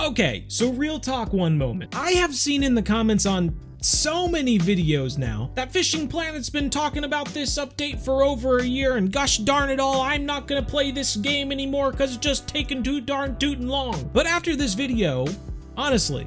Okay, so real talk one moment. I have seen in the comments on so many videos now that Fishing Planet's been talking about this update for over a year, and gosh darn it all, I'm not gonna play this game anymore because it's just taking too darn tootin' long. But after this video, honestly,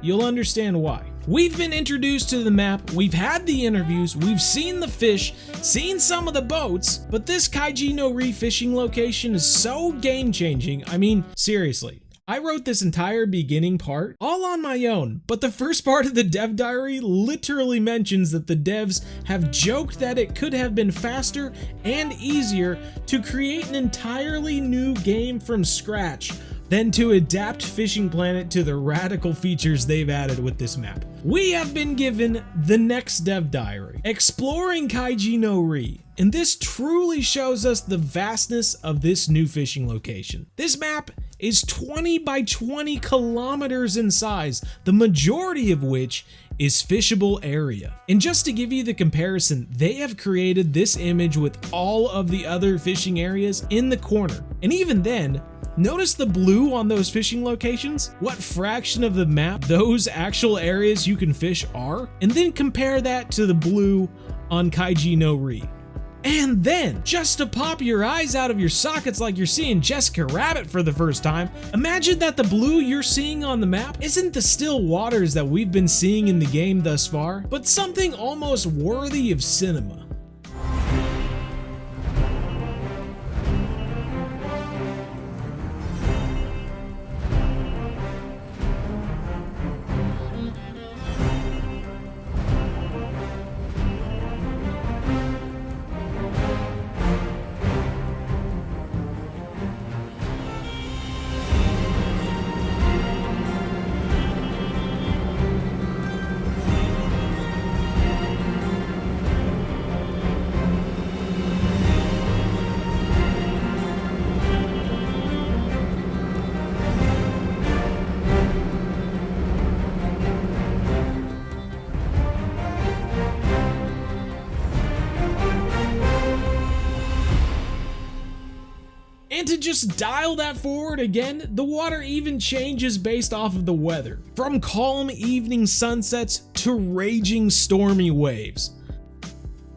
you'll understand why. We've been introduced to the map, we've had the interviews, we've seen the fish, seen some of the boats, but this Kaiji No Ri fishing location is so game-changing. I mean, seriously. I wrote this entire beginning part all on my own, but the first part of the dev diary literally mentions that the devs have joked that it could have been faster and easier to create an entirely new game from scratch than to adapt Fishing Planet to the radical features they've added with this map. We have been given the next dev diary, Exploring Kaiji No Ri, and this truly shows us the vastness of this new fishing location. This map is 20 by 20 kilometers in size, the majority of which is fishable area. And just to give you the comparison, they have created this image with all of the other fishing areas in the corner. And even then, notice the blue on those fishing locations? What fraction of the map those actual areas you can fish are? And then compare that to the blue on Kaiji No Ri. And then, just to pop your eyes out of your sockets like you're seeing Jessica Rabbit for the first time, imagine that the blue you're seeing on the map isn't the still waters that we've been seeing in the game thus far, but something almost worthy of cinema. And to just dial that forward again, the water even changes based off of the weather. From calm evening sunsets to raging stormy waves.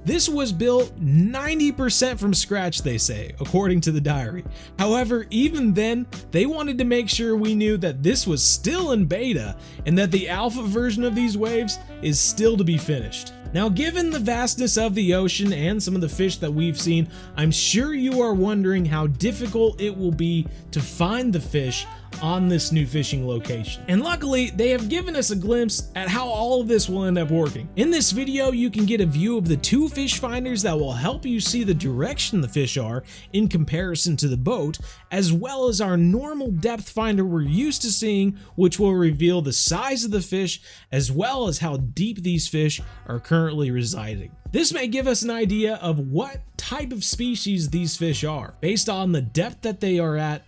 This was built 90% from scratch, they say, according to the diary. However, even then, they wanted to make sure we knew that this was still in beta and that the alpha version of these waves is still to be finished. Now, given the vastness of the ocean and some of the fish that we've seen, I'm sure you are wondering how difficult it will be to find the fish on this new fishing location. And luckily, they have given us a glimpse at how all of this will end up working. In this video, you can get a view of the two fish finders that will help you see the direction the fish are in comparison to the boat, as well as our normal depth finder we're used to seeing, which will reveal the size of the fish, as well as how deep these fish are currently residing. This may give us an idea of what type of species these fish are, based on the depth that they are at,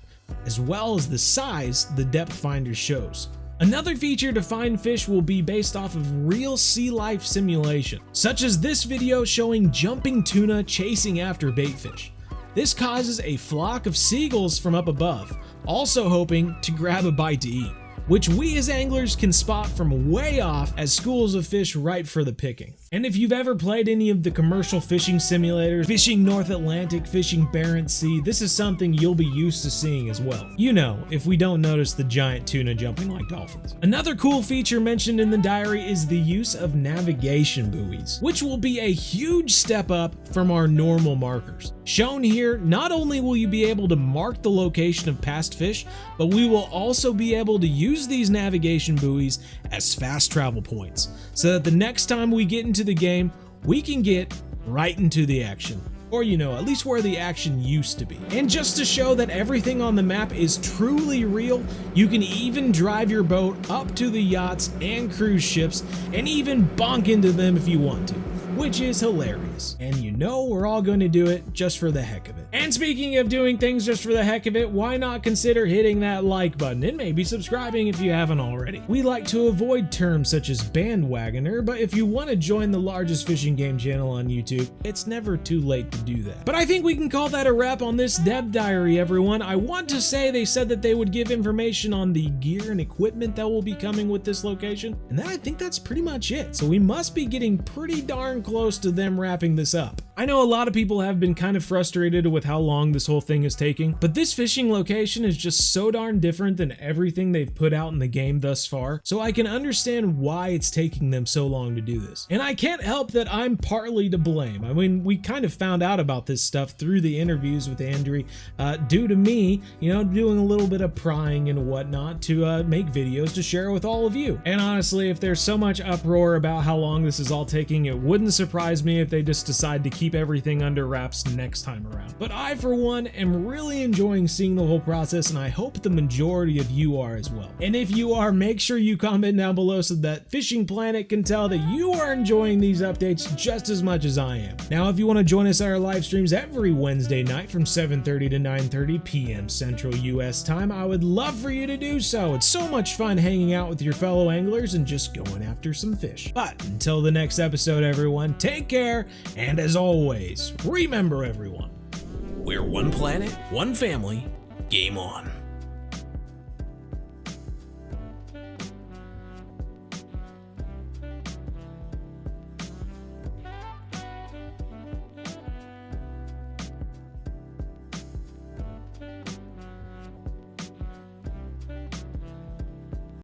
as well as the size the depth finder shows. Another feature to find fish will be based off of real sea life simulation, such as this video showing jumping tuna chasing after baitfish. This causes a flock of seagulls from up above, also hoping to grab a bite to eat, which we as anglers can spot from way off as schools of fish ripe for the picking. And if you've ever played any of the commercial fishing simulators, Fishing North Atlantic, Fishing Barents Sea, this is something you'll be used to seeing as well. You know, if we don't notice the giant tuna jumping like dolphins. Another cool feature mentioned in the diary is the use of navigation buoys, which will be a huge step up from our normal markers. Shown here, not only will you be able to mark the location of past fish, but we will also be able to use these navigation buoys as fast travel points, so that the next time we get into the game, we can get right into the action. Or, you know, at least where the action used to be. And just to show that everything on the map is truly real, you can even drive your boat up to the yachts and cruise ships and even bonk into them if you want to. which is hilarious. And you know we're all going to do it just for the heck of it. And speaking of doing things just for the heck of it, why not consider hitting that like button and maybe subscribing if you haven't already. We like to avoid terms such as bandwagoner, but if you want to join the largest fishing game channel on YouTube, it's never too late to do that. But I think we can call that a wrap on this Dev Diary, everyone. I want to say they said that they would give information on the gear and equipment that will be coming with this location, and then I think that's pretty much it. So we must be getting pretty darn close to them wrapping this up. I know a lot of people have been kind of frustrated with how long this whole thing is taking, but this fishing location is just so darn different than everything they've put out in the game thus far, so I can understand why it's taking them so long to do this. And I can't help that I'm partly to blame. I mean, we kind of found out about this stuff through the interviews with Andrew, due to me, doing a little bit of prying and whatnot to make videos to share with all of you. And honestly, if there's so much uproar about how long this is all taking, it wouldn't surprise me if they just decide to keep everything under wraps next time around. But I, for one, am really enjoying seeing the whole process, and I hope the majority of you are as well. And if you are, make sure you comment down below so that Fishing Planet can tell that you are enjoying these updates just as much as I am. Now, if you want to join us at our live streams every Wednesday night from 7:30 to 9:30 p.m. Central US time, I would love for you to do so. It's so much fun hanging out with your fellow anglers and just going after some fish. But until the next episode, everyone, take care, and as always, remember everyone, we're one planet, one family, game on.